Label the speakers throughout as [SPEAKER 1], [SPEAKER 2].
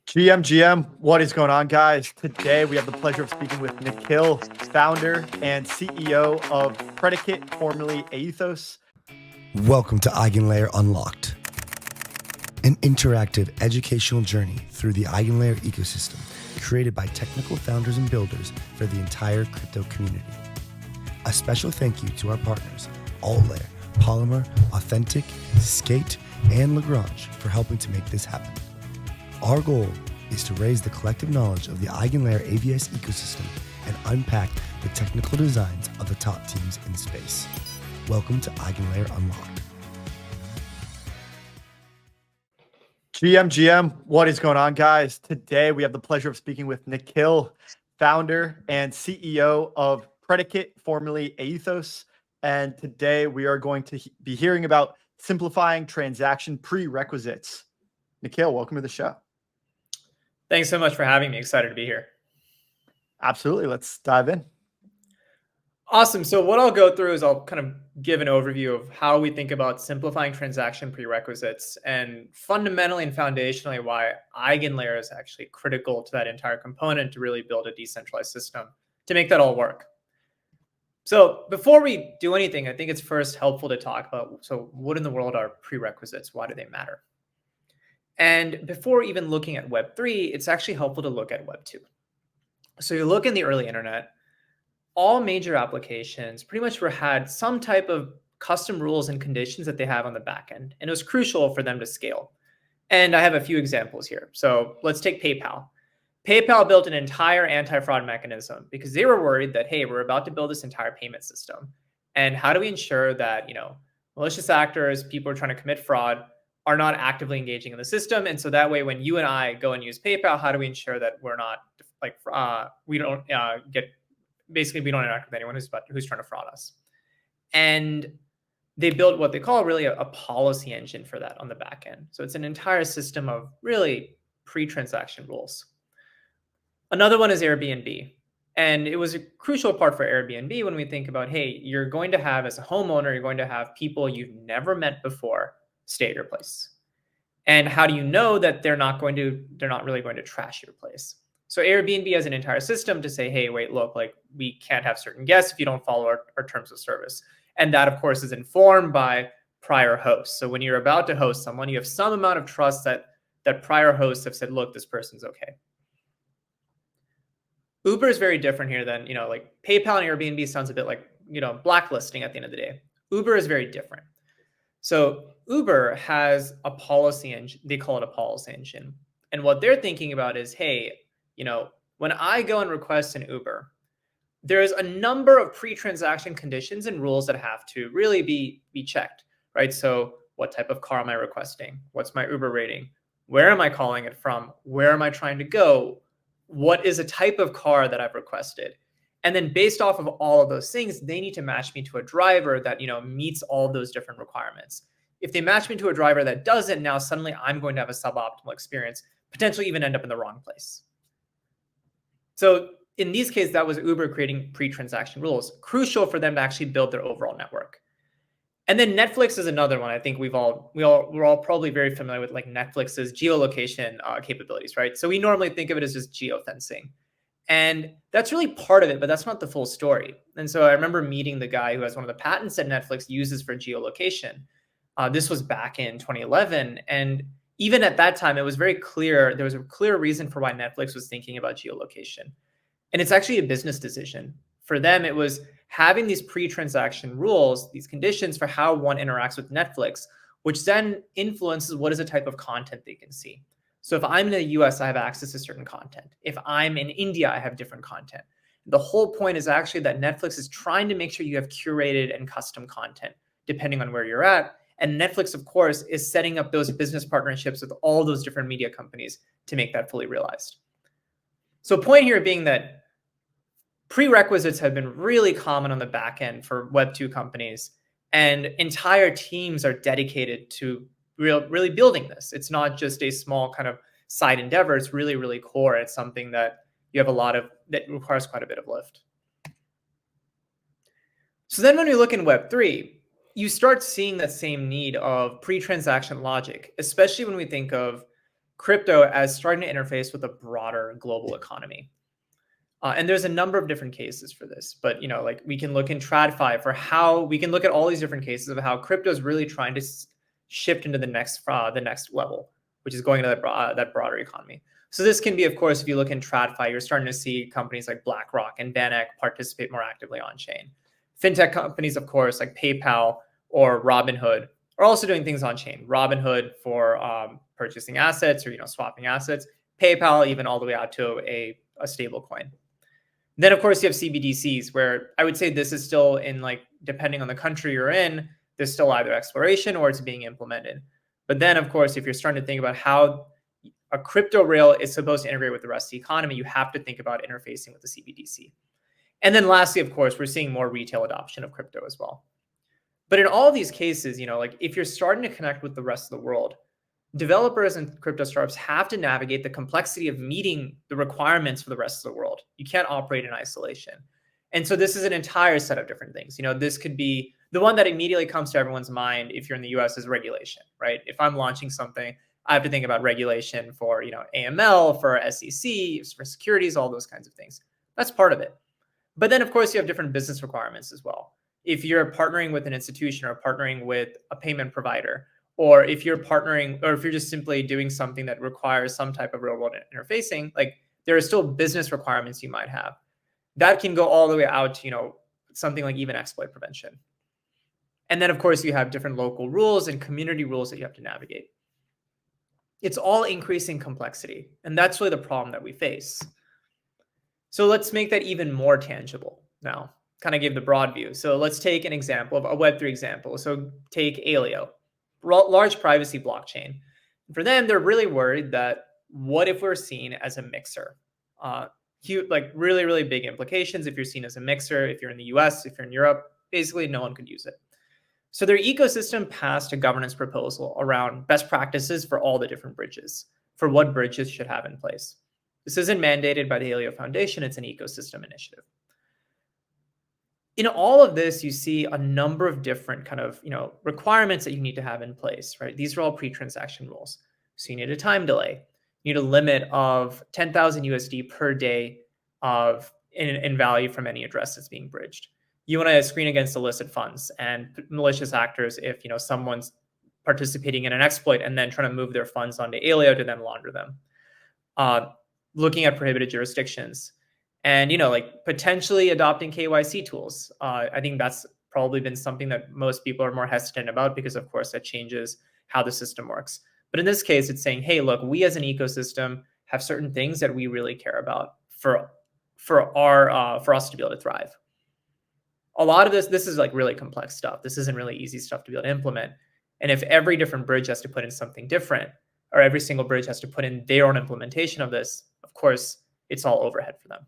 [SPEAKER 1] GM, what is going on, guys? Today we have the pleasure of speaking with Nikhil, founder and CEO of Predicate, formerly Ethos.
[SPEAKER 2] Welcome to EigenLayer Unlocked, an interactive educational journey through the EigenLayer ecosystem created by technical founders and builders for the entire crypto community. A special thank you to our partners, AltLayer, Polymer, Authentic, Skate, and Lagrange for helping to make this happen. Our goal is to raise the collective knowledge of the EigenLayer AVS ecosystem and unpack the technical designs of the top teams in the space. Welcome to EigenLayer Unlocked.
[SPEAKER 1] GM, what is going on, guys? Today we have the pleasure of speaking with Nikhil, founder and CEO of Predicate, formerly Ethos. And today we are going to be hearing about simplifying transaction prerequisites. Nikhil, welcome to the show.
[SPEAKER 3] Thanks so much for having me. Excited to be here.
[SPEAKER 1] Absolutely. Let's dive in.
[SPEAKER 3] Awesome. So what I'll go through is I'll kind of give an overview of how we think about simplifying transaction prerequisites and fundamentally and foundationally why EigenLayer is actually critical to that entire component to really build a decentralized system to make that all work. So before we do anything, I think it's first helpful to talk about, so what in the world are prerequisites? Why do they matter? And before even looking at Web3, it's actually helpful to look at Web2. So you look in the early internet, all major applications pretty much had some type of custom rules and conditions that they have on the back end. And it was crucial for them to scale. And I have a few examples here. So let's take PayPal. PayPal built an entire anti-fraud mechanism because they were worried that, hey, we're about to build this entire payment system. And how do we ensure that, malicious actors, people who are trying to commit fraud, are not actively engaging in the system? And so that way, when you and I go and use PayPal, how do we ensure that we're not we don't interact with anyone who's trying to fraud us? And they built what they call really a policy engine for that on the back end. So it's an entire system of really pre-transaction rules. Another one is Airbnb. And it was a crucial part for Airbnb when we think about, hey, you're going to have, as a homeowner, you're going to have people you've never met before stay at your place. And how do you know that they're not really going to trash your place? So Airbnb has an entire system to say, hey, wait, look, we can't have certain guests if you don't follow our terms of service. And that, of course, is informed by prior hosts. So when you're about to host someone, you have some amount of trust that prior hosts have said, look, this person's okay. Uber is very different here than, PayPal and Airbnb sounds a bit like, blacklisting at the end of the day. Uber is very different. So Uber has a policy engine. They call it a policy engine. And what they're thinking about is, hey, when I go and request an Uber, there's a number of pre-transaction conditions and rules that have to really be checked, right? So what type of car am I requesting? What's my Uber rating? Where am I calling it from? Where am I trying to go? What is a type of car that I've requested? And then based off of all of those things, they need to match me to a driver that, meets all of those different requirements. If they match me to a driver that doesn't, now suddenly I'm going to have a suboptimal experience, potentially even end up in the wrong place. So in these cases, that was Uber creating pre-transaction rules, crucial for them to actually build their overall network. And then Netflix is another one. I think we're all probably very familiar with Netflix's geolocation capabilities, right? So we normally think of it as just geofencing. And that's really part of it, but that's not the full story. And so I remember meeting the guy who has one of the patents that Netflix uses for geolocation. This was back in 2011. And even at that time, it was very clear, there was a clear reason for why Netflix was thinking about geolocation. And it's actually a business decision. For them, it was having these pre-transaction rules, these conditions for how one interacts with Netflix, which then influences what is the type of content they can see. So if I'm in the US, I have access to certain content. If I'm in India, I have different content. The whole point is actually that Netflix is trying to make sure you have curated and custom content, depending on where you're at. And Netflix, of course, is setting up those business partnerships with all those different media companies to make that fully realized. So point here being that prerequisites have been really common on the back end for Web2 companies, and entire teams are dedicated to really building this. It's not just a small kind of side endeavor. It's really, really core. It's something that you have that requires quite a bit of lift. So then when we look in Web3, you start seeing that same need of pre-transaction logic, especially when we think of crypto as starting to interface with a broader global economy. And there's a number of different cases for this, but like we can look in TradFi for how we can look at all these different cases of how crypto is really trying to shift into the next level, which is going into that broader economy. So this can be, of course, if you look in TradFi, you're starting to see companies like BlackRock and VanEck participate more actively on chain. Fintech companies, of course, like PayPal or Robinhood are also doing things on chain. Robinhood for purchasing assets or swapping assets. PayPal even all the way out to a stable coin. Then, of course, you have CBDCs, where I would say this is still in, like, depending on the country you're in, there's still either exploration or it's being implemented. But then, of course, if you're starting to think about how a crypto rail is supposed to integrate with the rest of the economy, you have to think about interfacing with the CBDC. And then lastly, of course, we're seeing more retail adoption of crypto as well. But in all of these cases, like if you're starting to connect with the rest of the world, developers and crypto startups have to navigate the complexity of meeting the requirements for the rest of the world. You can't operate in isolation. And so this is an entire set of different things. This could be the one that immediately comes to everyone's mind if you're in the US is regulation, right? If I'm launching something, I have to think about regulation for, AML, for SEC, for securities, all those kinds of things. That's part of it. But then, of course, you have different business requirements as well. If you're partnering with an institution or partnering with a payment provider, or if you're partnering, or if you're just simply doing something that requires some type of real world interfacing, like there are still business requirements you might have. That can go all the way out to, something like even exploit prevention. And then, of course, you have different local rules and community rules that you have to navigate. It's all increasing complexity. And that's really the problem that we face. So let's make that even more tangible now. Kind of give the broad view. So let's take an example of a Web3 example. So take Aleo, large privacy blockchain. For them, they're really worried that what if we're seen as a mixer? Huge, like really, really big implications if you're seen as a mixer. If you're in the US, if you're in Europe, basically no one could use it. So their ecosystem passed a governance proposal around best practices for all the different bridges, for what bridges should have in place. This isn't mandated by the Aleo Foundation, it's an ecosystem initiative. In all of this, you see a number of different kind of requirements that you need to have in place, right? These are all pre-transaction rules. So you need a time delay. You need a limit of 10,000 USD per day in value from any address that's being bridged. You want to screen against illicit funds and malicious actors if someone's participating in an exploit and then trying to move their funds onto Aleo to then launder them. Looking at prohibited jurisdictions. And, like potentially adopting KYC tools. I think that's probably been something that most people are more hesitant about because, of course, that changes how the system works. But in this case, it's saying, hey, look, we as an ecosystem have certain things that we really care about for us to be able to thrive. A lot of this is like really complex stuff. This isn't really easy stuff to be able to implement. And if every different bridge has to put in something different, or every single bridge has to put in their own implementation of this, of course, it's all overhead for them.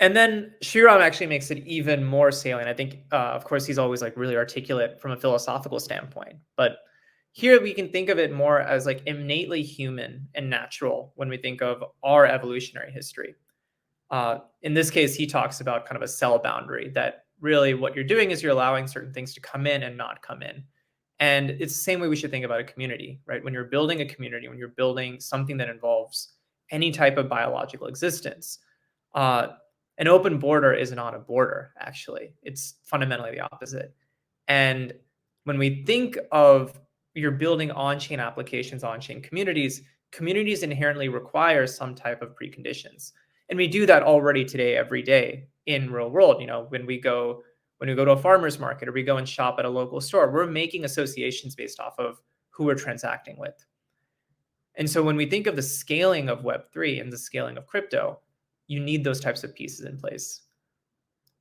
[SPEAKER 3] And then Shriram actually makes it even more salient. I think, of course, he's always like really articulate from a philosophical standpoint. But here we can think of it more as like innately human and natural when we think of our evolutionary history. In this case, he talks about kind of a cell boundary that really what you're doing is you're allowing certain things to come in and not come in. And it's the same way we should think about a community, right? When you're building a community, when you're building something that involves any type of biological existence, an open border is not a border, actually. It's fundamentally the opposite. And when we think of you're building on-chain applications, on-chain communities, communities inherently require some type of preconditions. And we do that already today, every day in real world. When we go to a farmer's market or we go and shop at a local store, we're making associations based off of who we're transacting with. And so when we think of the scaling of Web3 and the scaling of crypto, you need those types of pieces in place.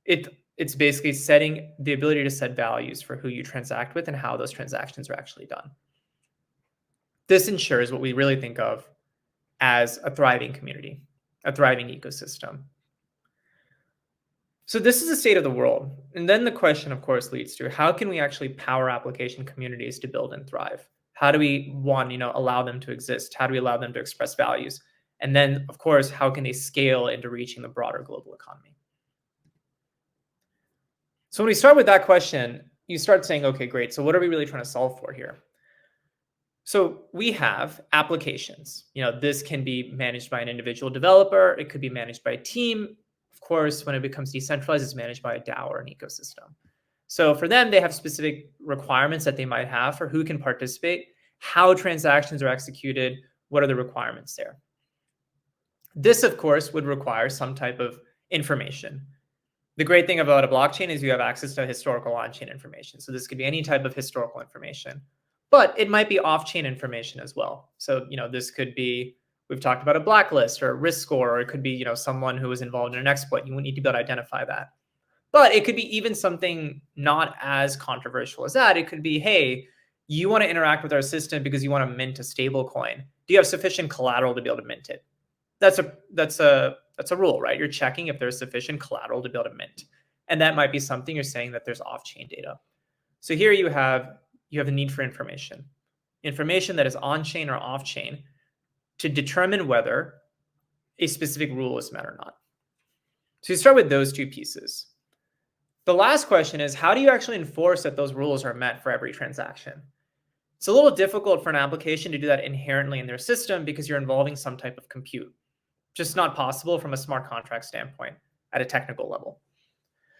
[SPEAKER 3] It's basically setting the ability to set values for who you transact with and how those transactions are actually done. This ensures what we really think of as a thriving community, a thriving ecosystem. So this is the state of the world. And then the question, of course, leads to how can we actually power application communities to build and thrive? How do we, allow them to exist? How do we allow them to express values? And then, of course, how can they scale into reaching the broader global economy? So when we start with that question, you start saying, okay, great. So what are we really trying to solve for here? So we have applications. This can be managed by an individual developer. It could be managed by a team. Of course, when it becomes decentralized, it's managed by a DAO or an ecosystem. So for them, they have specific requirements that they might have for who can participate, how transactions are executed, what are the requirements there. This, of course, would require some type of information. The great thing about a blockchain is you have access to historical on-chain information. So this could be any type of historical information, but it might be off-chain information as well. So, this could be, we've talked about a blacklist or a risk score, or it could be, someone who was involved in an exploit. You would need to be able to identify that. But it could be even something not as controversial as that. It could be, hey, you want to interact with our system because you want to mint a stable coin. Do you have sufficient collateral to be able to mint it? That's a rule, right? You're checking if there's sufficient collateral to be able to mint. And that might be something you're saying that there's off-chain data. So here you have a need for information that is on-chain or off-chain to determine whether a specific rule is met or not. So you start with those two pieces. The last question is, how do you actually enforce that those rules are met for every transaction? It's a little difficult for an application to do that inherently in their system because you're involving some type of compute. Just not possible from a smart contract standpoint at a technical level.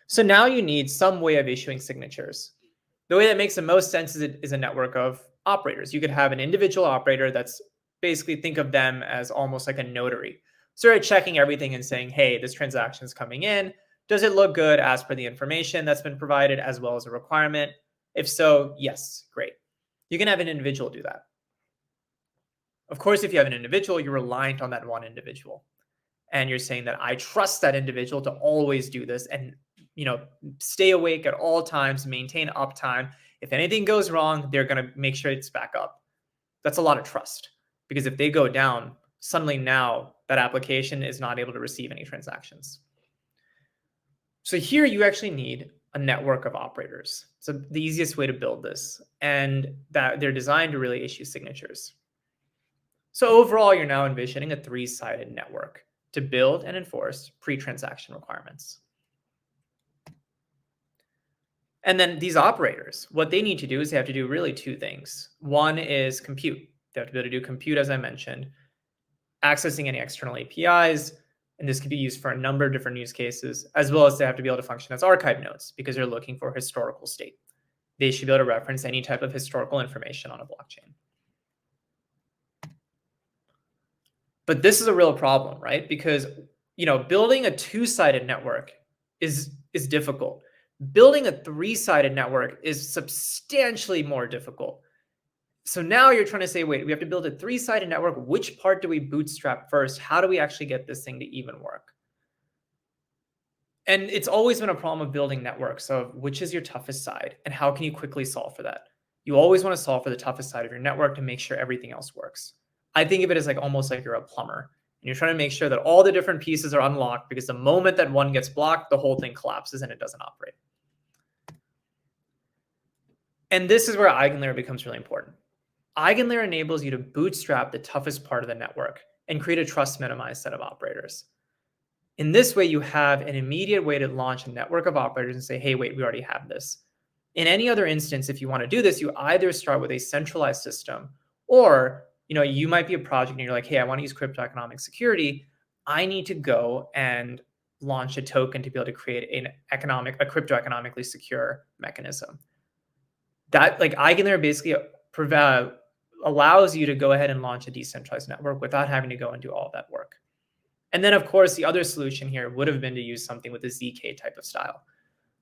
[SPEAKER 3] So now you need some way of issuing signatures. The way that makes the most sense is a network of operators. You could have an individual operator that's basically, think of them as almost like a notary. So they're checking everything and saying, hey, this transaction is coming in. Does it look good as per the information that's been provided as well as a requirement? If so, yes, great. You can have an individual do that. Of course, if you have an individual, you're reliant on that one individual. And you're saying that I trust that individual to always do this and stay awake at all times, maintain uptime. If anything goes wrong, they're going to make sure it's back up. That's a lot of trust, because if they go down, suddenly now that application is not able to receive any transactions. So here you actually need a network of operators. So the easiest way to build this, and that they're designed to really issue signatures. So overall, you're now envisioning a three-sided network to build and enforce pre-transaction requirements. And then these operators, what they need to do is they have to do really two things. One is compute. They have to be able to do compute, as I mentioned, accessing any external APIs, and this could be used for a number of different use cases, as well as they have to be able to function as archive nodes because they're looking for historical state. They should be able to reference any type of historical information on a blockchain. But this is a real problem, right? Because building a two-sided network is difficult. Building a three-sided network is substantially more difficult. So now you're trying to say, wait, we have to build a three-sided network. Which part do we bootstrap first? How do we actually get this thing to even work? And it's always been a problem of building networks of which is your toughest side and how can you quickly solve for that? You always want to solve for the toughest side of your network to make sure everything else works. I think of it as almost like you're a plumber and you're trying to make sure that all the different pieces are unlocked, because the moment that one gets blocked, the whole thing collapses and it doesn't operate. And this is where EigenLayer becomes really important. EigenLayer enables you to bootstrap the toughest part of the network and create a trust minimized set of operators. In this way, you have an immediate way to launch a network of operators and say, hey, wait, we already have this. In any other instance, if you want to do this, you either start with a centralized system, or you might be a project and you're like, hey, I want to use cryptoeconomic security. I need to go and launch a token to be able to create a cryptoeconomically secure mechanism. That EigenLayer basically allows you to go ahead and launch a decentralized network without having to go and do all of that work. And then, of course, the other solution here would have been to use something with a ZK type of style.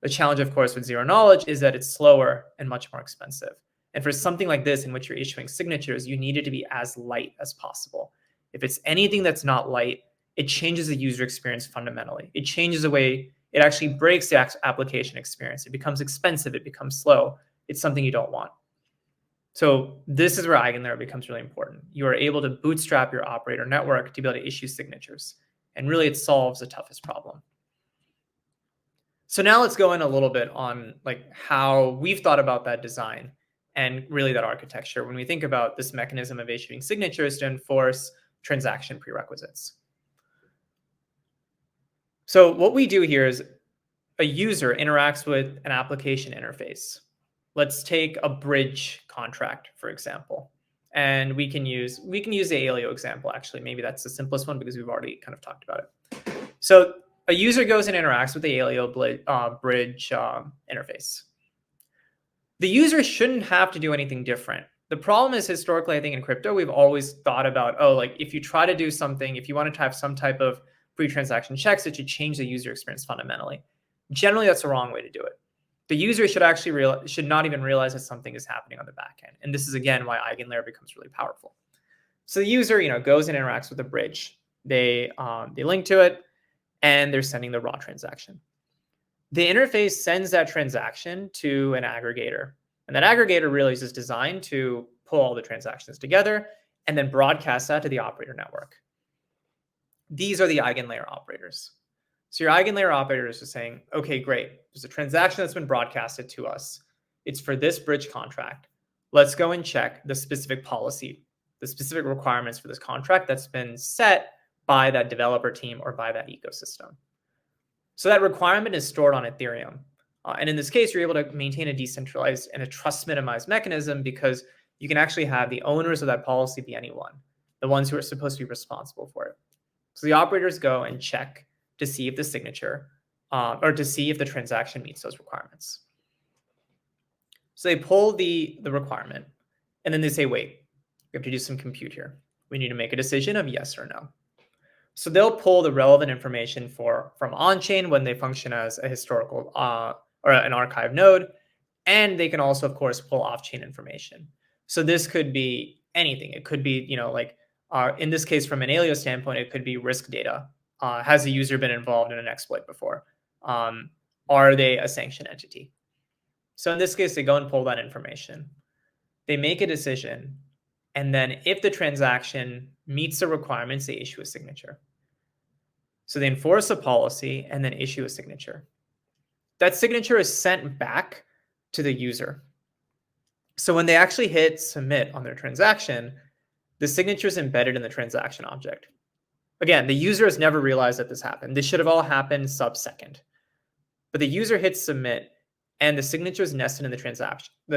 [SPEAKER 3] The challenge, of course, with zero knowledge is that it's slower and much more expensive. And for something like this, in which you're issuing signatures, you need it to be as light as possible. If it's anything that's not light, it changes the user experience fundamentally. It changes the way it actually breaks the application experience. It becomes expensive. It becomes slow. It's something you don't want. So this is where EigenLayer becomes really important. You are able to bootstrap your operator network to be able to issue signatures. And really, it solves the toughest problem. So now let's go in a little bit on how we've thought about that design and really that architecture when we think about this mechanism of issuing signatures to enforce transaction prerequisites. So what we do here is a user interacts with an application interface. Let's take a bridge contract, for example. And we can use the Alio example, actually. Maybe that's the simplest one because we've already kind of talked about it. So a user goes and interacts with the Alio bridge interface. The user shouldn't have to do anything different. The problem is, historically, I think in crypto, we've always thought about, oh, like if you try to do something, if you want to have some type of pre-transaction checks, it should change the user experience fundamentally. Generally, that's the wrong way to do it. The user should actually should not even realize that something is happening on the back end. And this is, again, why EigenLayer becomes really powerful. So the user, goes and interacts with the bridge. They link to it, and they're sending the raw transaction. The interface sends that transaction to an aggregator. And that aggregator really is just designed to pull all the transactions together and then broadcast that to the operator network. These are the EigenLayer operators. So your EigenLayer operator is just saying, okay, great. There's a transaction that's been broadcasted to us. It's for this bridge contract. Let's go and check the specific policy, the specific requirements for this contract that's been set by that developer team or by that ecosystem. So that requirement is stored on Ethereum. And in this case, you're able to maintain a decentralized and a trust minimized mechanism because you can actually have the owners of that policy be anyone, the ones who are supposed to be responsible for it. So the operators go and check to see if the signature or to see if the transaction meets those requirements. So they pull the requirement and then they say, wait, we have to do some compute here. We need to make a decision of yes or no. So they'll pull the relevant information from Onchain when they function as a historical or an archive node. And they can also, of course, pull off-chain information. So this could be anything. It could be, in this case, from an Alio standpoint, it could be risk data. Has the user been involved in an exploit before? Are they a sanctioned entity? So in this case, they go and pull that information. They make a decision. And then if the transaction meets the requirements, they issue a signature. So they enforce a policy and then issue a signature. That signature is sent back to the user. So when they actually hit submit on their transaction, the signature is embedded in the transaction object. Again, the user has never realized that this happened. This should have all happened sub-second. But the user hits submit and the signature is nested in the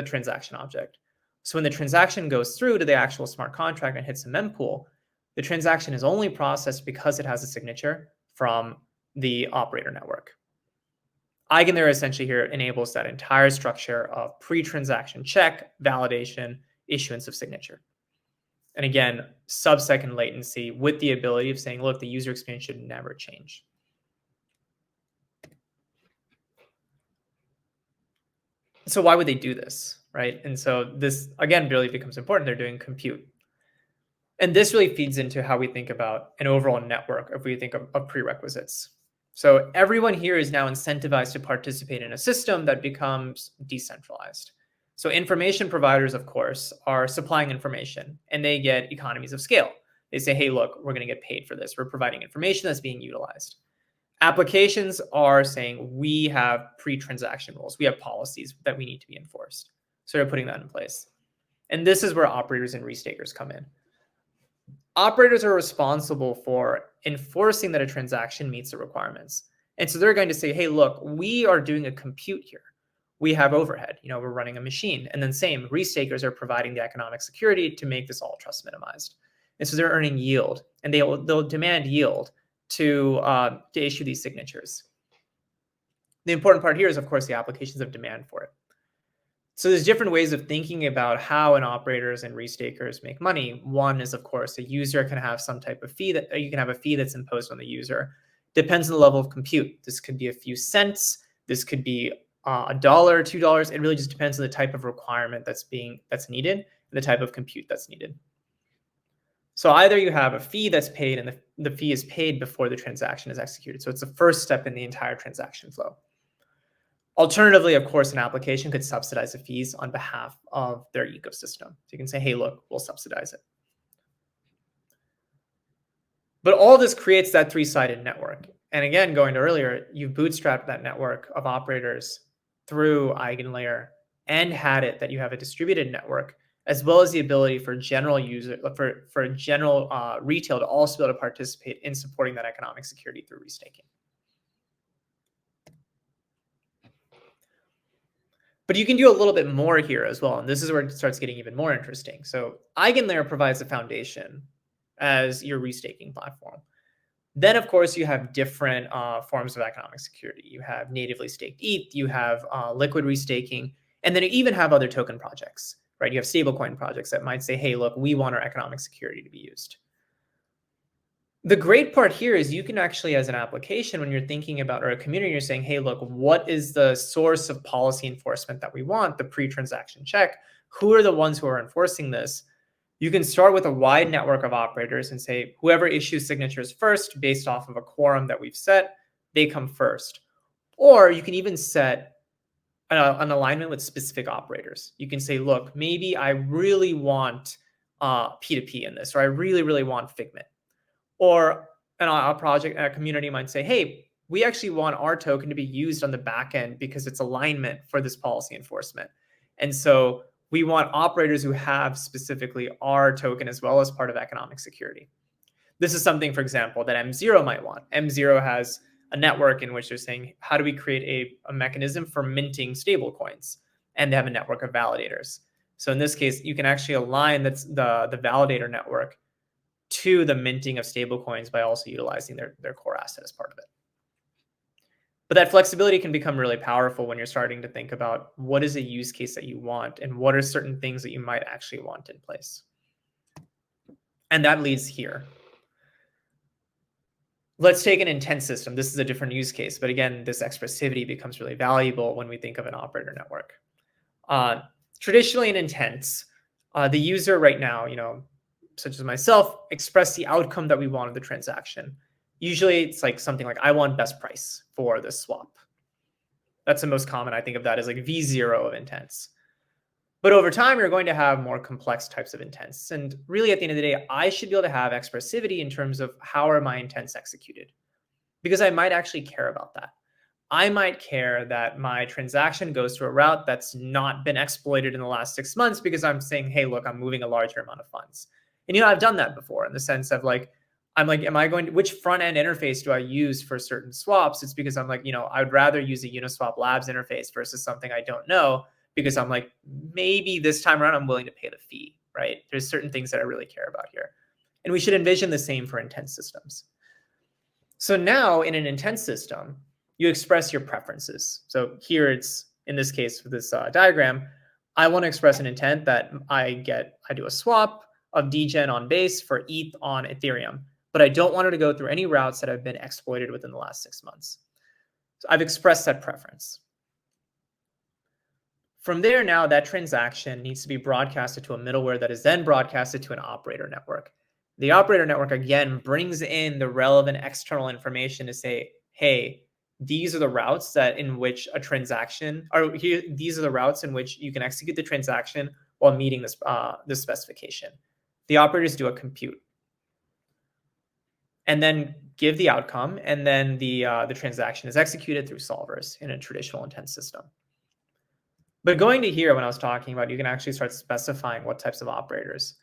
[SPEAKER 3] transaction object. So when the transaction goes through to the actual smart contract and hits a mempool, the transaction is only processed because it has a signature from the operator network. EigenLayer essentially here enables that entire structure of pre-transaction check, validation, issuance of signature. And again, sub-second latency with the ability of saying, look, the user experience should never change. So why would they do this, right? And so this, again, really becomes important. They're doing compute. And this really feeds into how we think about an overall network if we think of prerequisites. So everyone here is now incentivized to participate in a system that becomes decentralized. So information providers, of course, are supplying information and they get economies of scale. They say, hey, look, we're going to get paid for this. We're providing information that's being utilized. Applications are saying we have pre-transaction rules. We have policies that we need to be enforced. So they're putting that in place. And this is where operators and restakers come in. Operators are responsible for enforcing that a transaction meets the requirements. And so they're going to say, hey, look, we are doing a compute here. We have overhead, we're running a machine. And then same, restakers are providing the economic security to make this all trust minimized. And so they're earning yield and they'll demand yield to issue these signatures. The important part here is, of course, the applications of demand for it. So there's different ways of thinking about how an operators and restakers make money. One is, of course, a user can have some type of fee that you can have a fee that's imposed on the user. Depends on the level of compute. This could be a few cents. This could be $1, $2. It really just depends on the type of requirement that's needed and the type of compute that's needed. So either you have a fee that's paid and the fee is paid before the transaction is executed. So it's the first step in the entire transaction flow. Alternatively, of course, an application could subsidize the fees on behalf of their ecosystem. So you can say, hey, look, we'll subsidize it. But all this creates that three-sided network. And again, going to earlier, you've bootstrapped that network of operators through EigenLayer and had it that you have a distributed network, as well as the ability for general retail to also be able to participate in supporting that economic security through restaking. But you can do a little bit more here as well. And this is where it starts getting even more interesting. So EigenLayer provides a foundation as your restaking platform. Then, of course, you have different forms of economic security. You have natively staked ETH, you have liquid restaking, and then you even have other token projects, right? You have stablecoin projects that might say, hey, look, we want our economic security to be used. The great part here is you can actually, as an application, when you're thinking about, or a community, you're saying, hey, look, what is the source of policy enforcement that we want, the pre-transaction check? Who are the ones who are enforcing this? You can start with a wide network of operators and say, whoever issues signatures first, based off of a quorum that we've set, they come first. Or you can even set an alignment with specific operators. You can say, look, maybe I really want P2P in this, or I really, really want Figment. Or a project, a community might say, hey, we actually want our token to be used on the back end because it's alignment for this policy enforcement. And so we want operators who have specifically our token as well as part of economic security. This is something, for example, that M0 might want. M0 has a network in which they're saying, how do we create a mechanism for minting stable coins? And they have a network of validators. So in this case, you can actually align the validator network to the minting of stablecoins by also utilizing their core asset as part of it. But that flexibility can become really powerful when you're starting to think about what is a use case that you want and what are certain things that you might actually want in place. And that leads here. Let's take an intent system. This is a different use case, but again, this expressivity becomes really valuable when we think of an operator network. Traditionally in intents, the user right now, such as myself, express the outcome that we want of the transaction. Usually it's like something like, I want best price for this swap. That's the most common I think of that as like V0 of intents. But over time, you're going to have more complex types of intents. And really at the end of the day, I should be able to have expressivity in terms of how are my intents executed? Because I might actually care about that. I might care that my transaction goes to a route that's not been exploited in the last 6 months because I'm saying, hey, look, I'm moving a larger amount of funds. And, I've done that before in the sense of which front end interface do I use for certain swaps? It's because I'm like, I'd rather use a Uniswap Labs interface versus something I don't know, because I'm like, maybe this time around, I'm willing to pay the fee, right? There's certain things that I really care about here. And we should envision the same for intent systems. So now in an intent system, you express your preferences. So here it's, in this case, for this diagram, I want to express an intent that I do a swap of degen on base for ETH on Ethereum, but I don't want it to go through any routes that have been exploited within the last 6 months. So I've expressed that preference. From there now, that transaction needs to be broadcasted to a middleware that is then broadcasted to an operator network. The operator network, again, brings in the relevant external information to say, hey, these are the routes in which a transaction, or these are the routes in which you can execute the transaction while meeting this specification. The operators do a compute and then give the outcome, and then the transaction is executed through solvers in a traditional intent system. But going to here, when I was talking about, you can actually start specifying what types of operators.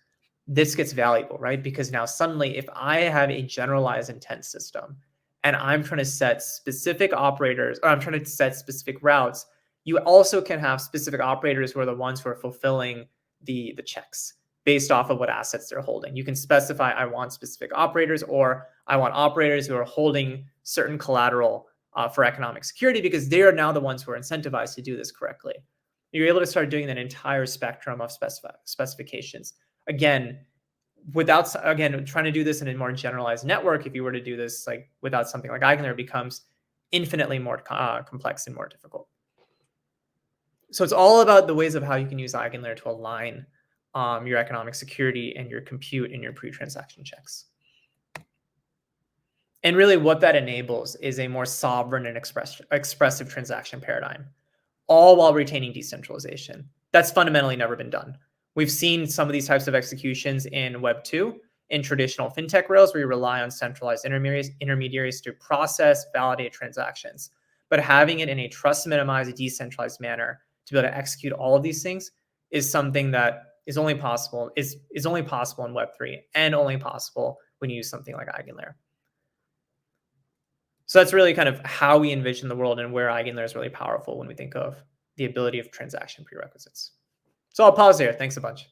[SPEAKER 3] This gets valuable, right? Because now suddenly, if I have a generalized intent system and I'm trying to set specific operators, or I'm trying to set specific routes, you also can have specific operators who are the ones who are fulfilling the checks based off of what assets they're holding. You can specify, I want specific operators, or I want operators who are holding certain collateral for economic security, because they are now the ones who are incentivized to do this correctly. You're able to start doing an entire spectrum of specifications. Again, trying to do this in a more generalized network, if you were to do this without something like EigenLayer, becomes infinitely more complex and more difficult. So it's all about the ways of how you can use EigenLayer to align your economic security and your compute and your pre-transaction checks. And really what that enables is a more sovereign and expressive transaction paradigm, all while retaining decentralization. That's fundamentally never been done. We've seen some of these types of executions in Web 2, in traditional fintech rails, where you rely on centralized intermediaries to process, validate transactions. But having it in a trust minimized, decentralized manner to be able to execute all of these things is something that is only possible in Web 3, and only possible when you use something like EigenLayer. So that's really kind of how we envision the world, and where EigenLayer is really powerful when we think of the ability of transaction prerequisites. So I'll pause there. Thanks a bunch.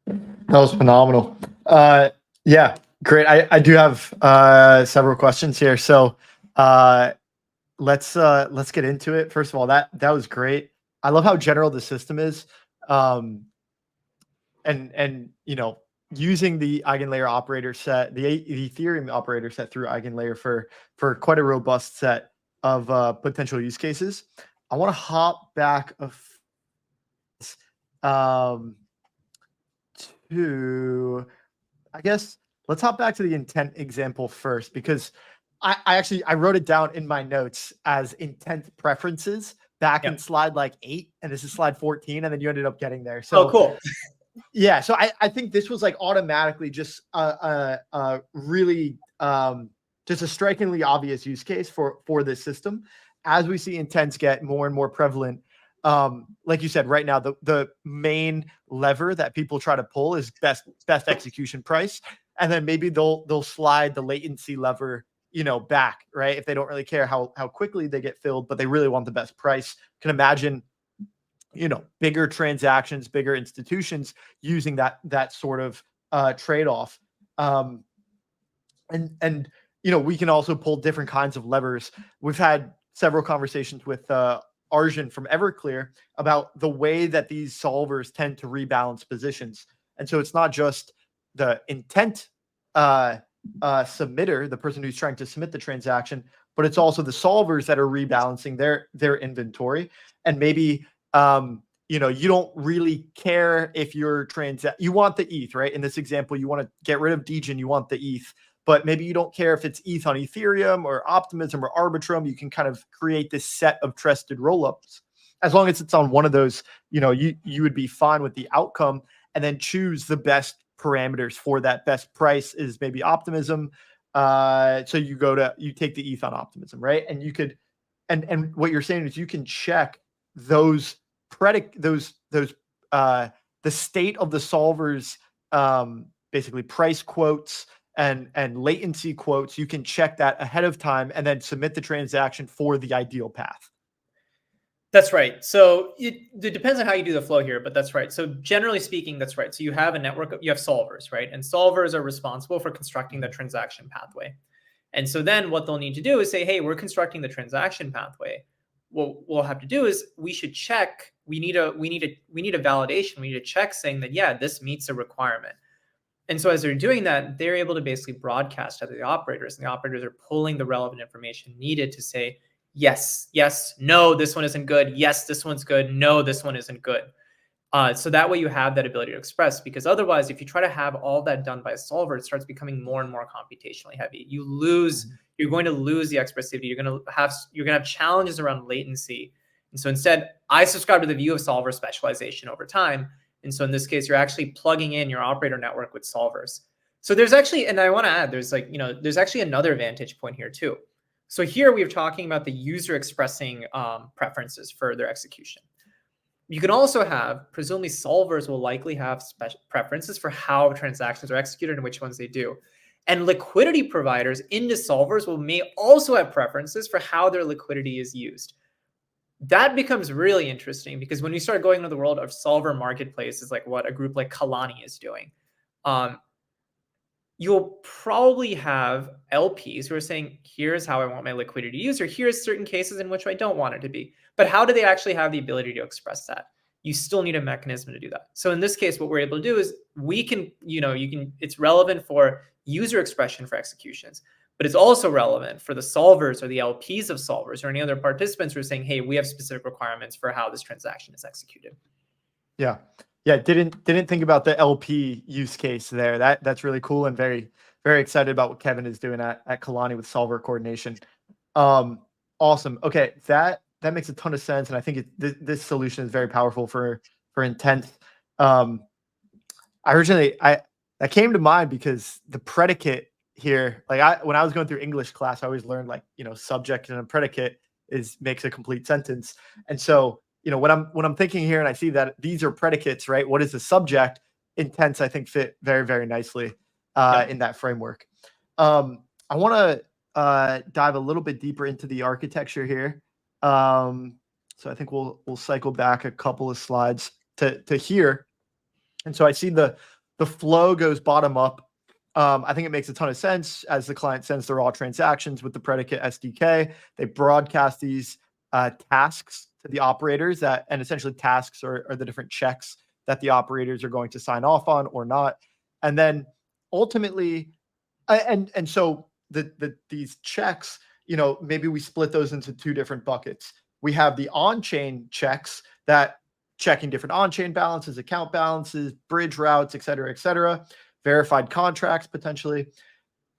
[SPEAKER 1] That was phenomenal. Yeah, great. I do have several questions here. So let's get into it. First of all, that was great. I love how general the system is. And you know, using the EigenLayer operator set, the Ethereum operator set through EigenLayer for quite a robust set of potential use cases. I want to hop back to, I guess, let's hop back to the intent example first, because I wrote it down in my notes as intent preferences back in slide like 8, and this is slide 14, and then you ended up getting there. So
[SPEAKER 3] cool.
[SPEAKER 1] Yeah, so I think this was like automatically just really just a strikingly obvious use case for this system. As we see intents get more and more prevalent, like you said, right now the main lever that people try to pull is best execution price, and then maybe they'll slide the latency lever, you know, back, right? If they don't really care how quickly they get filled, but they really want the best price. Can imagine, you know, bigger transactions, bigger institutions using that sort of trade-off. And you know, we can also pull different kinds of levers. We've had several conversations with Arjun from Everclear about the way that these solvers tend to rebalance positions. And so it's not just the intent submitter, the person who's trying to submit the transaction, but it's also the solvers that are rebalancing their inventory. And maybe you know, you don't really care if you're you want the ETH, right? In this example, you want to get rid of Degen, you want the ETH, but maybe you don't care if it's ETH on Ethereum or Optimism or Arbitrum. You can kind of create this set of trusted rollups. As long as it's on one of those, you know, you would be fine with the outcome, and then choose the best parameters for that. Best price is maybe Optimism. So you take the ETH on Optimism, right? And you could, and what you're saying is you can check those the state of the solvers, basically price quotes and latency quotes. You can check that ahead of time and then submit the transaction for the ideal path.
[SPEAKER 3] That's right. So it depends on how you do the flow here, but that's right. So generally speaking, that's right. So you have a network, you have solvers, right? And solvers are responsible for constructing the transaction pathway. And so then what they'll need to do is say, hey, we're constructing the transaction pathway. What we'll have to do is we should check. We need a validation. We need a check saying that, yeah, this meets a requirement. And so as they're doing that, they're able to basically broadcast to the operators, and the operators are pulling the relevant information needed to say, yes, yes, no, this one isn't good. Yes, this one's good. No, this one isn't good. So that way you have that ability to express, because otherwise, if you try to have all that done by a solver, it starts becoming more and more computationally heavy. You're going to lose the expressivity. You're going to have challenges around latency. And so instead, I subscribe to the view of solver specialization over time. And so in this case, you're actually plugging in your operator network with solvers. So there's actually, and I want to add, there's actually another vantage point here too. So here we're talking about the user expressing preferences for their execution. You can also have, presumably solvers will likely have special preferences for how transactions are executed and which ones they do. And liquidity providers into solvers may also have preferences for how their liquidity is used. That becomes really interesting, because when you start going into the world of solver marketplaces, like what a group like Kalani is doing, you'll probably have LPs who are saying, here's how I want my liquidity used, or here's certain cases in which I don't want it to be. But how do they actually have the ability to express that? You still need a mechanism to do that. So in this case, what we're able to do is it's relevant for user expression for executions, but it's also relevant for the solvers or the LPs of solvers or any other participants who are saying, hey, we have specific requirements for how this transaction is executed.
[SPEAKER 1] Yeah. Yeah. Didn't think about the LP use case there. That's really cool, and very, very excited about what Kevin is doing at Kalani with solver coordination. Awesome. Okay. That makes a ton of sense. And I think this solution is very powerful for intent. That came to mind because the predicate here, like when I was going through English class, I always learned, like, you know, subject and a predicate makes a complete sentence. And so, you know, when I'm thinking here and I see that these are predicates, right? What is the subject? Intents, I think, fit very, very nicely in that framework. I want to dive a little bit deeper into the architecture here. So I think we'll cycle back a couple of slides to here. And so I see the flow goes bottom up. I think it makes a ton of sense as the client sends their raw transactions with the Predicate SDK. They broadcast these tasks to the operators and essentially tasks are the different checks that the operators are going to sign off on or not. And then ultimately, and so these checks, maybe we split those into two different buckets. We have the on-chain checks that checking different on-chain balances, account balances, bridge routes, et cetera, verified contracts potentially.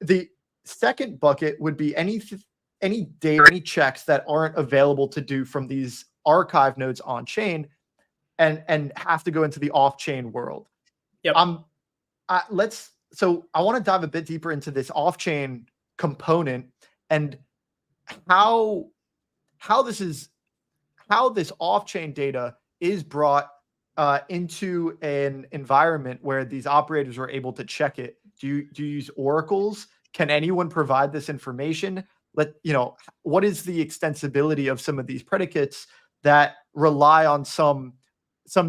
[SPEAKER 1] The second bucket would be any data, any checks that aren't available to do from these archive nodes on-chain and have to go into the off-chain world.
[SPEAKER 3] Yep.
[SPEAKER 1] So I want to dive a bit deeper into this off-chain component and how this off-chain data is brought into an environment where these operators are able to check it. Do you use oracles? Can anyone provide this information? What is the extensibility of some of these predicates that rely on some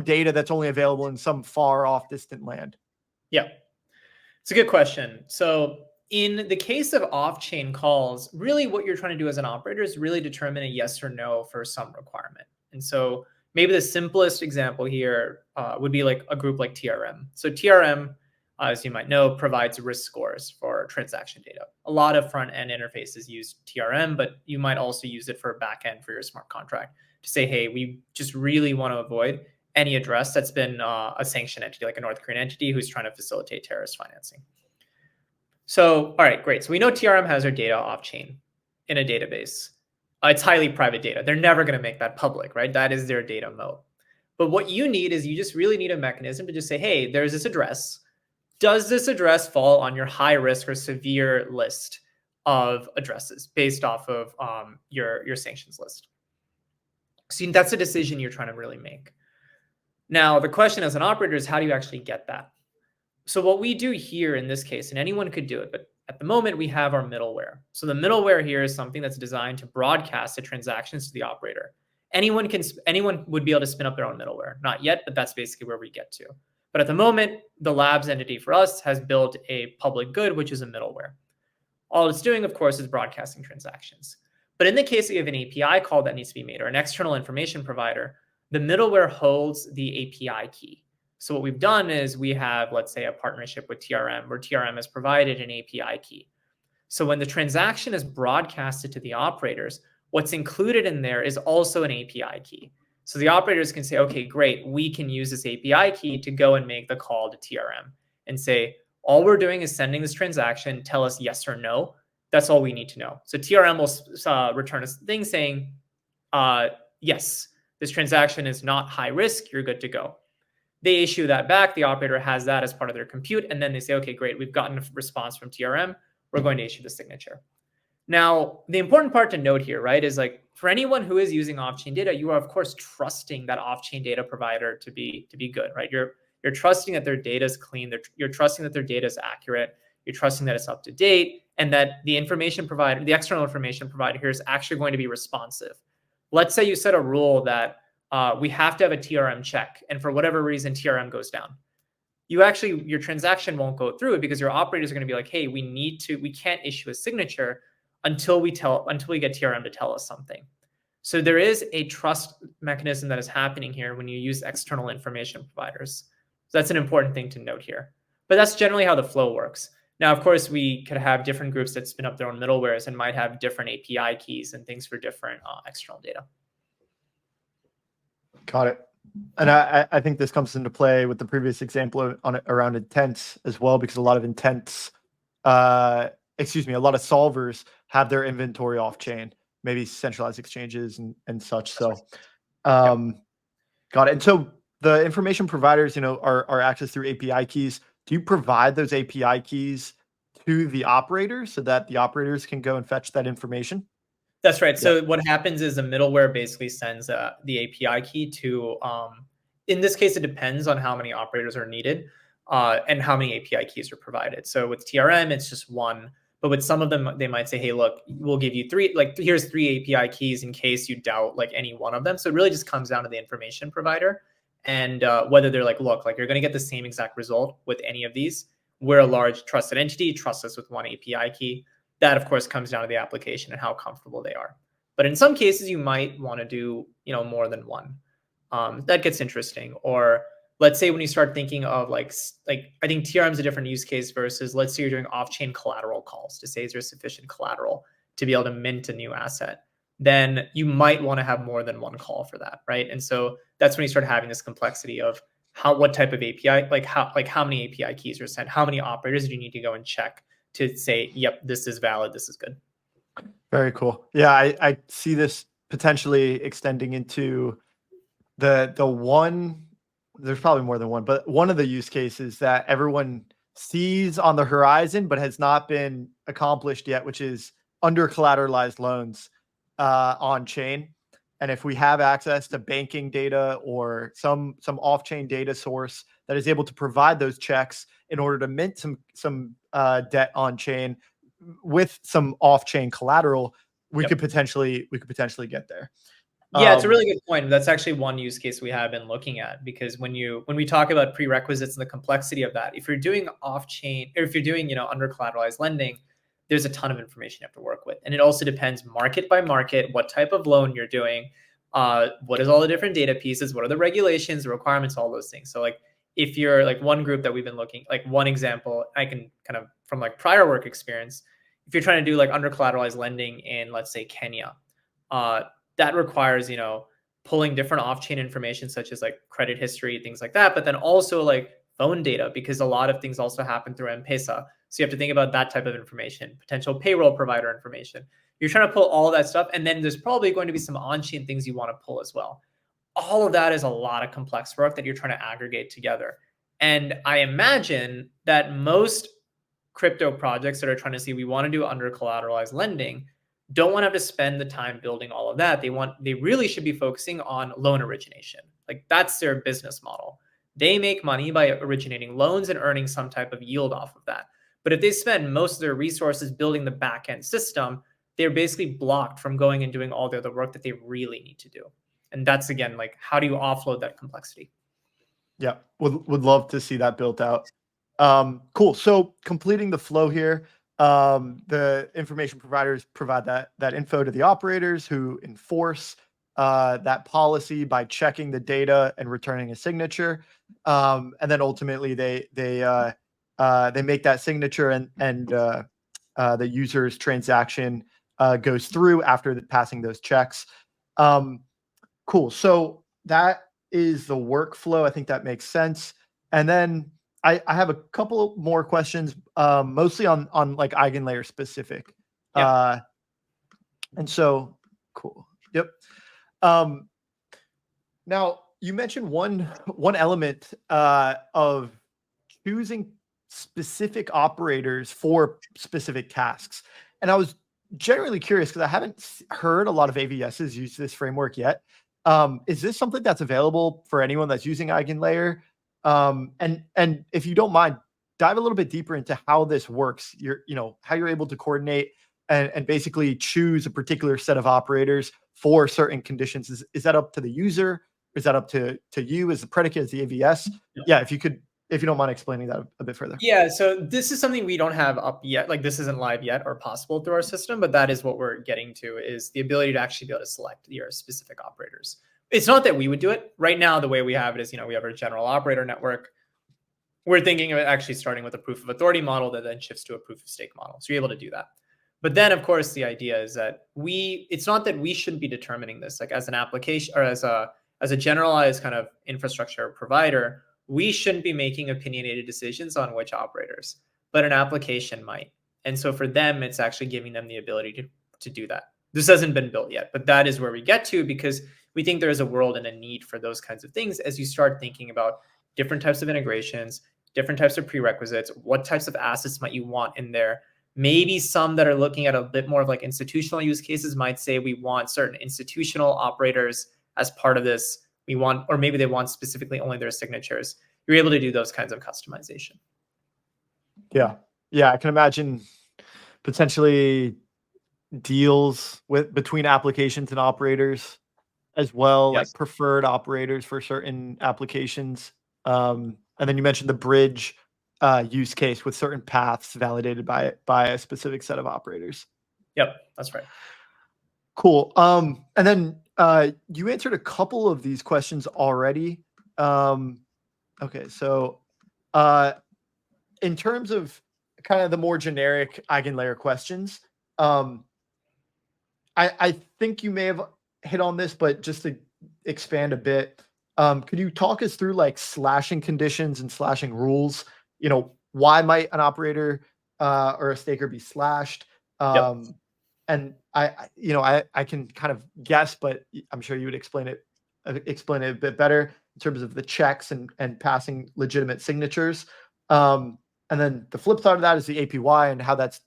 [SPEAKER 1] data that's only available in some far off distant land?
[SPEAKER 3] Yeah, it's a good question. So in the case of off-chain calls, really what you're trying to do as an operator is really determine a yes or no for some requirement. And so maybe the simplest example here would be like a group like TRM. So TRM, as you might know, provides risk scores for transaction data. A lot of front-end interfaces use TRM, but you might also use it for back-end for your smart contract to say, hey, we just really want to avoid any address that's been a sanctioned entity, like a North Korean entity who's trying to facilitate terrorist financing. So, all right, great. So we know TRM has their data off-chain in a database. It's highly private data. They're never going to make that public, right? That is their data moat. But what you need is you just really need a mechanism to just say, hey, there's this address. Does this address fall on your high risk or severe list of addresses based off of your sanctions list? So that's a decision you're trying to really make. Now, the question as an operator is how do you actually get that? So what we do here in this case, and anyone could do it, but at the moment we have our middleware. So the middleware here is something that's designed to broadcast the transactions to the operator. Anyone would be able to spin up their own middleware. Not yet, but that's basically where we get to. But at the moment, the labs entity for us has built a public good, which is a middleware. All it's doing, of course, is broadcasting transactions. But in the case of an API call that needs to be made or an external information provider, the middleware holds the API key. So what we've done is we have, let's say, a partnership with TRM where TRM has provided an API key. So when the transaction is broadcasted to the operators, what's included in there is also an API key. So the operators can say, okay, great, we can use this API key to go and make the call to TRM and say, all we're doing is sending this transaction, tell us yes or no. That's all we need to know. So TRM will return a thing saying, yes, this transaction is not high risk, you're good to go. They issue that back, the operator has that as part of their compute, and then they say, okay, great, we've gotten a response from TRM, we're going to issue the signature. Now, the important part to note here, right, is like for anyone who is using off-chain data, you are of course trusting that off-chain data provider to be good, right? You're trusting that their data is clean, you're trusting that their data is accurate, you're trusting that it's up to date, and that the information provider, the external information provider here is actually going to be responsive. Let's say you set a rule that we have to have a TRM check, and for whatever reason, TRM goes down. Your transaction won't go through because your operators are going to be like, hey, we can't issue a signature until we get TRM to tell us something. So there is a trust mechanism that is happening here when you use external information providers. So that's an important thing to note here. But that's generally how the flow works. Now, of course, we could have different groups that spin up their own middlewares and might have different API keys and things for different external data.
[SPEAKER 1] Got it. And I think this comes into play with the previous example around intents as well, because a lot of a lot of solvers have their inventory off chain, maybe centralized exchanges and such. So, got it. And so the information providers, are accessed through API keys. Do you provide those API keys to the operators so that the operators can go and fetch that information?
[SPEAKER 3] That's right. So what happens is the middleware basically sends the API key to, in this case, it depends on how many operators are needed and how many API keys are provided. So with TRM, it's just one. But with some of them, they might say, hey, look, we'll give you here's 3 API keys in case you doubt like any one of them. So it really just comes down to the information provider and whether they're like, look, like you're going to get the same exact result with any of these. We're a large trusted entity, trust us with one API key. That, of course, comes down to the application and how comfortable they are. But in some cases, you might want to do, more than one. That gets interesting. Or let's say when you start thinking of like I think TRM is a different use case versus let's say you're doing off-chain collateral calls to say is there sufficient collateral to be able to mint a new asset. Then you might want to have more than one call for that, right? And so that's when you start having this complexity of what type of API, how many API keys are sent, how many operators do you need to go and check to say, yep, this is valid, this is good.
[SPEAKER 1] Very cool. Yeah, I see this potentially extending into the one, there's probably more than one, but one of the use cases that everyone sees on the horizon but has not been accomplished yet, which is under-collateralized loans on chain. And if we have access to banking data or some off-chain data source that is able to provide those checks in order to mint some debt on chain with some off-chain collateral, we could potentially get there.
[SPEAKER 3] Yeah, it's a really good point. That's actually one use case we have been looking at, because when we talk about prerequisites and the complexity of that, if you're doing off-chain or if you're doing under-collateralized lending, there's a ton of information you have to work with, and it also depends market by market what type of loan you're doing, what is all the different data pieces, what are the regulations, the requirements, all those things. So like if you're like one group that we've been looking, like one example I can kind of from like prior work experience, if you're trying to do like under-collateralized lending in, let's say, Kenya, that requires, pulling different off-chain information such as like credit history, things like that, but then also like phone data, because a lot of things also happen through M-Pesa. So you have to think about that type of information, potential payroll provider information. You're trying to pull all of that stuff, and then there's probably going to be some on-chain things you want to pull as well. All of that is a lot of complex work that you're trying to aggregate together. And I imagine that most crypto projects that are trying to see, we want to do under-collateralized lending, don't want to have to spend the time building all of that. They really should be focusing on loan origination. Like that's their business model. They make money by originating loans and earning some type of yield off of that. But if they spend most of their resources building the back-end system, they're basically blocked from going and doing all the other work that they really need to do. And that's, again, like, how do you offload that complexity?
[SPEAKER 1] Yeah, would love to see that built out. Cool. So completing the flow here, the information providers provide that info to the operators who enforce that policy by checking the data and returning a signature. And then ultimately they make that signature and the user's transaction goes through after passing those checks. Cool. So that is the workflow. I think that makes sense. And then I have a couple more questions, mostly on like EigenLayer specific.
[SPEAKER 3] Yeah.
[SPEAKER 1] And so cool. Yep. Now you mentioned one element of choosing specific operators for specific tasks. And I was generally curious because I haven't heard a lot of AVSs use this framework yet. Is this something that's available for anyone that's using EigenLayer? And if you don't mind, dive a little bit deeper into how this works. How you're able to coordinate and basically choose a particular set of operators for certain conditions. Is that up to the user? Is that up to you as the predicate, as the AVS? Yeah, if you don't mind explaining that a bit further.
[SPEAKER 3] Yeah, so this is something we don't have up yet. Like this isn't live yet or possible through our system, but that is what we're getting to, is the ability to actually be able to select your specific operators. It's not that we would do it. Right now, the way we have it is, we have our general operator network. We're thinking of it actually starting with a proof of authority model that then shifts to a proof of stake model. So you're able to do that. But then, of course, the idea is that it's not that we shouldn't be determining this, like as an application or as a generalized kind of infrastructure provider, we shouldn't be making opinionated decisions on which operators, but an application might. And so for them, it's actually giving them the ability to do that. This hasn't been built yet, but that is where we get to, because we think there is a world and a need for those kinds of things as you start thinking about different types of integrations, different types of prerequisites, what types of assets might you want in there. Maybe some that are looking at a bit more of like institutional use cases might say we want certain institutional operators as part of this. Or maybe they want specifically only their signatures. You're able to do those kinds of customization.
[SPEAKER 1] Yeah. I can imagine potentially deals between applications and operators as well, like
[SPEAKER 3] Yes.
[SPEAKER 1] preferred operators for certain applications. And then you mentioned the bridge use case with certain paths validated by a specific set of operators.
[SPEAKER 3] Yep, that's right.
[SPEAKER 1] Cool. And then you answered a couple of these questions already. Okay, so in terms of kind of the more generic EigenLayer questions, I think you may have hit on this, but just to expand a bit, could you talk us through like slashing conditions and slashing rules? Why might an operator or a staker be slashed?
[SPEAKER 3] Yep.
[SPEAKER 1] And I can kind of guess, but I'm sure you would explain it a bit better in terms of the checks and passing legitimate signatures. And then the flip side of that is the APY and how that's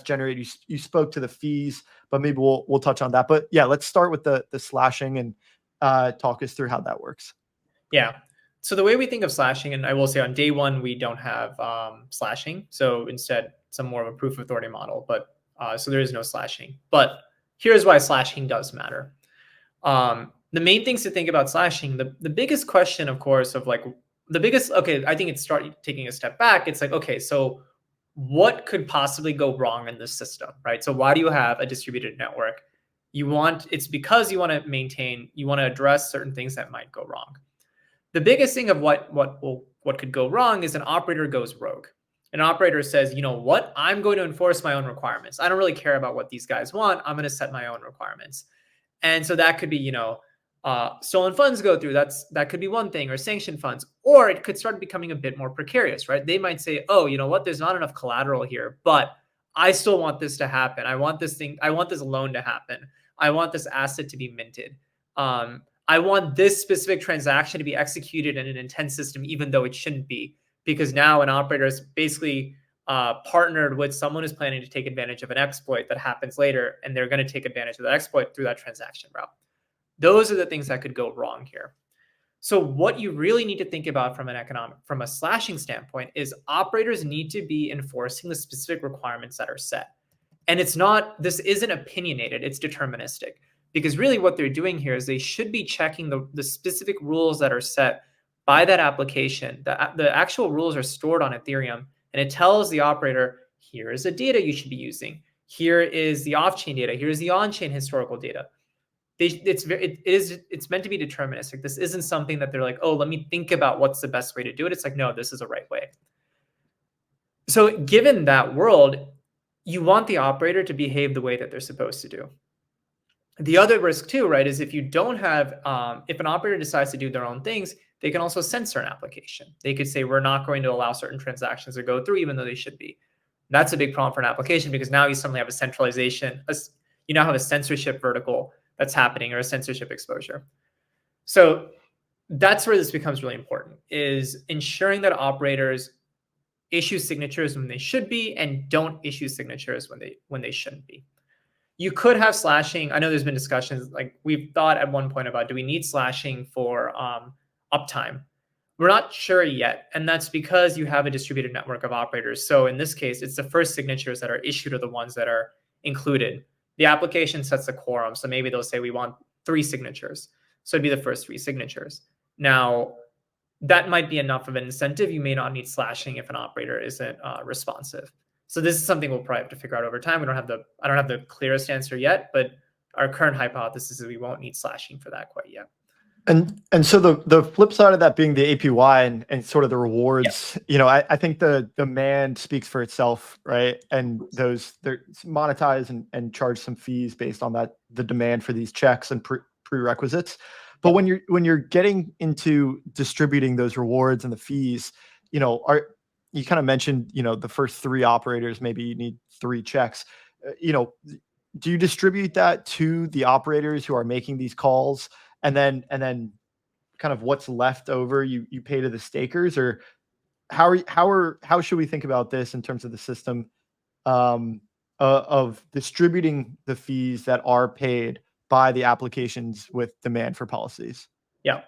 [SPEAKER 1] generated. You spoke to the fees, but maybe we'll touch on that. But yeah, let's start with the slashing and talk us through how that works.
[SPEAKER 3] Yeah. So the way we think of slashing, and I will say on day one, we don't have slashing. So instead, it's more of a proof of authority model. But so there is no slashing. But here's why slashing does matter. The main things to think about slashing, the biggest question, of course, of like I think it's taking a step back. It's like, okay, so what could possibly go wrong in this system, right? So why do you have a distributed network? It's because you want to address certain things that might go wrong. The biggest thing of what could go wrong is an operator goes rogue. An operator says, you know what, I'm going to enforce my own requirements. I don't really care about what these guys want. I'm going to set my own requirements. And so that could be, stolen funds go through. That could be one thing, or sanctioned funds, or it could start becoming a bit more precarious, right? They might say, oh, you know what, there's not enough collateral here, but I still want this to happen. I want this loan to happen. I want this asset to be minted. I want this specific transaction to be executed in an intent system, even though it shouldn't be, because now an operator is basically partnered with someone who's planning to take advantage of an exploit that happens later, and they're going to take advantage of that exploit through that transaction route. Those are the things that could go wrong here. So what you really need to think about from a slashing standpoint is operators need to be enforcing the specific requirements that are set. And this isn't opinionated, it's deterministic. Because really what they're doing here is they should be checking the specific rules that are set by that application. The actual rules are stored on Ethereum, and it tells the operator, here is the data you should be using. Here is the off-chain data. Here's the on-chain historical data. It's meant to be deterministic. This isn't something that they're like, oh, let me think about what's the best way to do it. It's like, no, this is the right way. So given that world, you want the operator to behave the way that they're supposed to do. The other risk too, right, is if you don't have, if an operator decides to do their own things, they can also censor an application. They could say, we're not going to allow certain transactions to go through, even though they should be. That's a big problem for an application, because now you suddenly have a centralization. You now have a censorship vertical that's happening, or a censorship exposure. So that's where this becomes really important, is ensuring that operators issue signatures when they should be and don't issue signatures when they shouldn't be. You could have slashing. I know there's been discussions, like we've thought at one point about, do we need slashing for uptime? We're not sure yet. And that's because you have a distributed network of operators. So in this case, it's the first signatures that are issued are the ones that are included. The application sets a quorum. So maybe they'll say we want 3 signatures. So it'd be the first 3 signatures. Now, that might be enough of an incentive. You may not need slashing if an operator isn't responsive. So this is something we'll probably have to figure out over time. I don't have the clearest answer yet, but our current hypothesis is we won't need slashing for that quite yet.
[SPEAKER 1] And so the flip side of that being the APY and sort of the rewards, I think the demand speaks for itself, right? And they're monetize and charge some fees based on that, the demand for these checks and prerequisites. But when you're getting into distributing those rewards and the fees, you kind of mentioned, the first 3 operators, maybe you need 3 checks. Do you distribute that to the operators who are making these calls, and then kind of what's left over you pay to the stakers? Or how should we think about this in terms of the system of distributing the fees that are paid by the applications with demand for policies?
[SPEAKER 3] Yeah.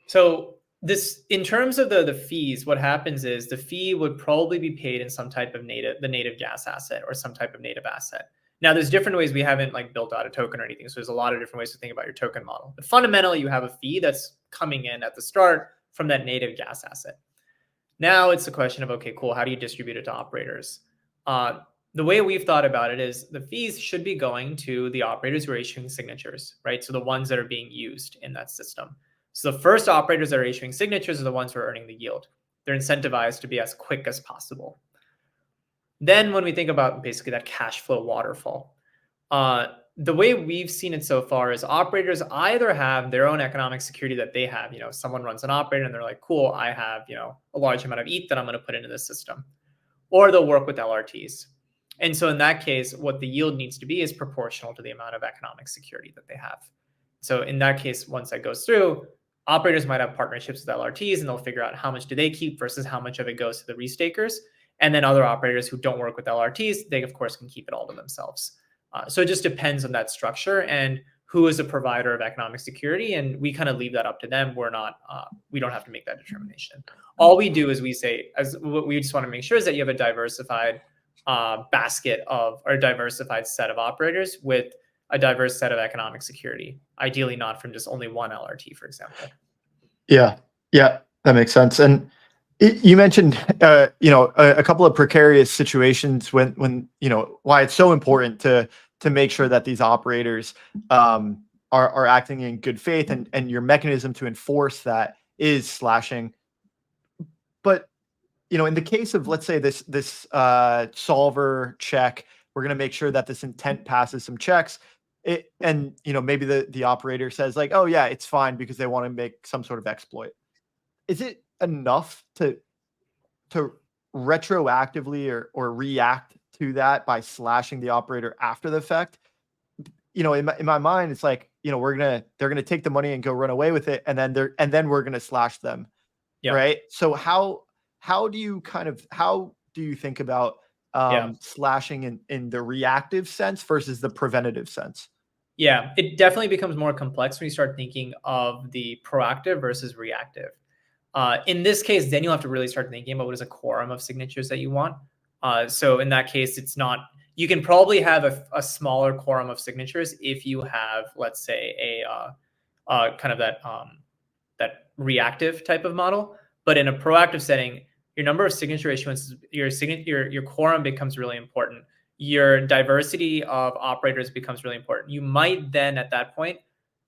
[SPEAKER 3] So This, in terms of the fees, what happens is the fee would probably be paid in some type of native gas asset or some type of native asset. Now, there's different ways. We haven't like built out a token or anything, so there's a lot of different ways to think about your token model. But fundamentally, you have a fee that's coming in at the start from that native gas asset. Now it's the question of, okay, cool, how do you distribute it to operators? The way we've thought about it is the fees should be going to the operators who are issuing signatures, right? So the ones that are being used in that system. So the first operators that are issuing signatures are the ones who are earning the yield. They're incentivized to be as quick as possible. Then when we think about basically that cash flow waterfall, the way we've seen it so far is operators either have their own economic security that they have. Someone runs an operator and they're like, cool, I have, a large amount of ETH that I'm going to put into this system. Or they'll work with LRTs. And so in that case, what the yield needs to be is proportional to the amount of economic security that they have. So in that case, once that goes through, operators might have partnerships with LRTs and they'll figure out how much do they keep versus how much of it goes to the restakers. And then other operators who don't work with LRTs, they of course can keep it all to themselves. So it just depends on that structure and who is a provider of economic security. And we kind of leave that up to them. We don't have to make that determination. All we do is we say, what we just want to make sure is that you have a diversified basket of, or a diversified set of operators with a diverse set of economic security, ideally not from just only one LRT, for example.
[SPEAKER 1] Yeah, that makes sense. And you mentioned, a couple of precarious situations when why it's so important to make sure that these operators are acting in good faith, and your mechanism to enforce that is slashing. But in the case of, let's say, this solver check, we're going to make sure that this intent passes some checks. Maybe the operator says like, oh yeah, it's fine because they want to make some sort of exploit. Is it enough to retroactively or react to that by slashing the operator after the fact? In my mind, it's like, they're gonna take the money and go run away with it, and then we're gonna slash them. Yeah. Right. So how do you think about slashing in the reactive sense versus the preventative sense?
[SPEAKER 3] Yeah, it definitely becomes more complex when you start thinking of the proactive versus reactive. In this case, then you'll have to really start thinking about what is a quorum of signatures that you want. So in that case, it's not, you can probably have a smaller quorum of signatures if you have, let's say, a kind of that reactive type of model. But in a proactive setting, your number of signature issuances, your quorum becomes really important. Your diversity of operators becomes really important. You might then at that point,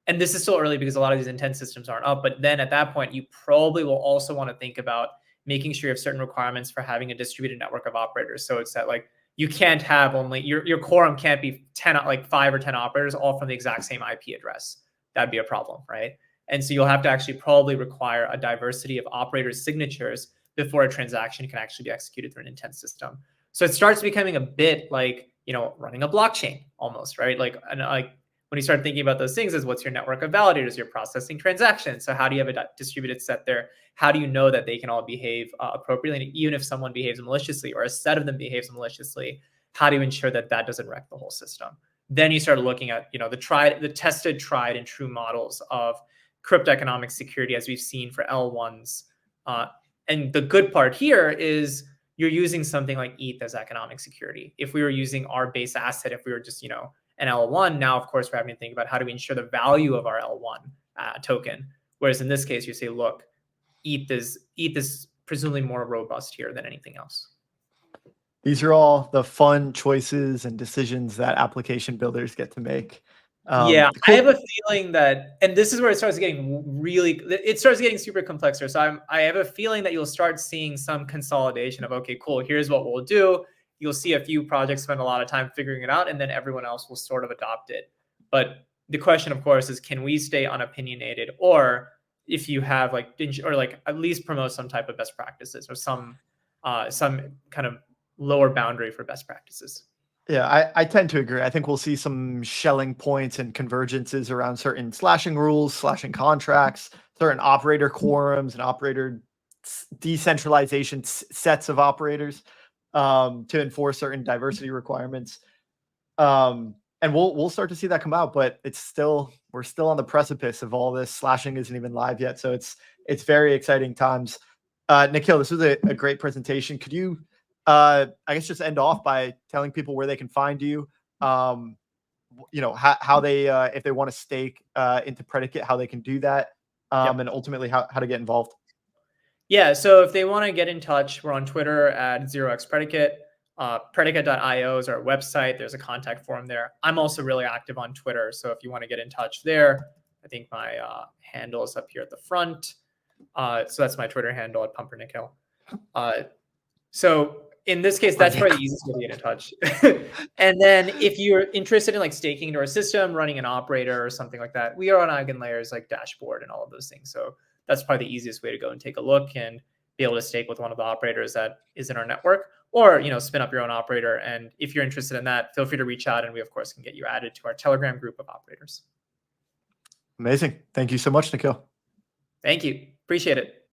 [SPEAKER 3] and this is still early because a lot of these intent systems aren't up, but then at that point, you probably will also want to think about making sure you have certain requirements for having a distributed network of operators. So it's that like, you can't have only, your quorum can't be 5 or 10 operators all from the exact same IP address. That'd be a problem, right? And so you'll have to actually probably require a diversity of operators' signatures before a transaction can actually be executed through an intent system. So it starts becoming a bit like, running a blockchain almost, right? Like when you start thinking about those things is what's your network of validators, you're processing transactions. So how do you have a distributed set there? How do you know that they can all behave appropriately? And even if someone behaves maliciously or a set of them behaves maliciously, how do you ensure that that doesn't wreck the whole system? Then you start looking at, the tested, tried and true models of crypto economic security as we've seen for L1s. And the good part here is you're using something like ETH as economic security. If we were using our base asset, if we were just, an L1, now, of course, we're having to think about how do we ensure the value of our L1 token. Whereas in this case, you say, look, ETH is presumably more robust here than anything else.
[SPEAKER 1] These are all the fun choices and decisions that application builders get to make.
[SPEAKER 3] Cool. I have a feeling that, and this is where it starts getting super complex here. So I have a feeling that you'll start seeing some consolidation of, okay, cool, here's what we'll do. You'll see a few projects spend a lot of time figuring it out, and then everyone else will sort of adopt it. But the question, of course, is can we stay unopinionated, or if you have at least promote some type of best practices or some kind of lower boundary for best practices.
[SPEAKER 1] Yeah, I tend to agree. I think we'll see some shelling points and convergences around certain slashing rules, slashing contracts, certain operator quorums and operator decentralization sets of operators to enforce certain diversity requirements. And we'll start to see that come out, but we're still on the precipice of all this. Slashing isn't even live yet, so it's very exciting times. Nikhil, this was a great presentation. Could you, I guess, just end off by telling people where they can find you? How they if they want to stake into Predicate, how they can do that, and ultimately how to get involved.
[SPEAKER 3] Yeah, so if they want to get in touch, we're on Twitter at 0xPredicate. Predicate.io is our website. There's a contact form there. I'm also really active on Twitter, so if you want to get in touch there, I think my handle is up here at the front. So that's my Twitter handle at PumperNikhil. So in this case, that's probably the easiest way to get in touch. And then if you're interested in like staking into our system, running an operator or something like that, we are on EigenLayer's like dashboard and all of those things. So that's probably the easiest way to go and take a look and be able to stake with one of the operators that is in our network, or spin up your own operator. And if you're interested in that, feel free to reach out, and we of course can get you added to our Telegram group of operators.
[SPEAKER 1] Amazing. Thank you so much, Nikhil.
[SPEAKER 3] Thank you. Appreciate it.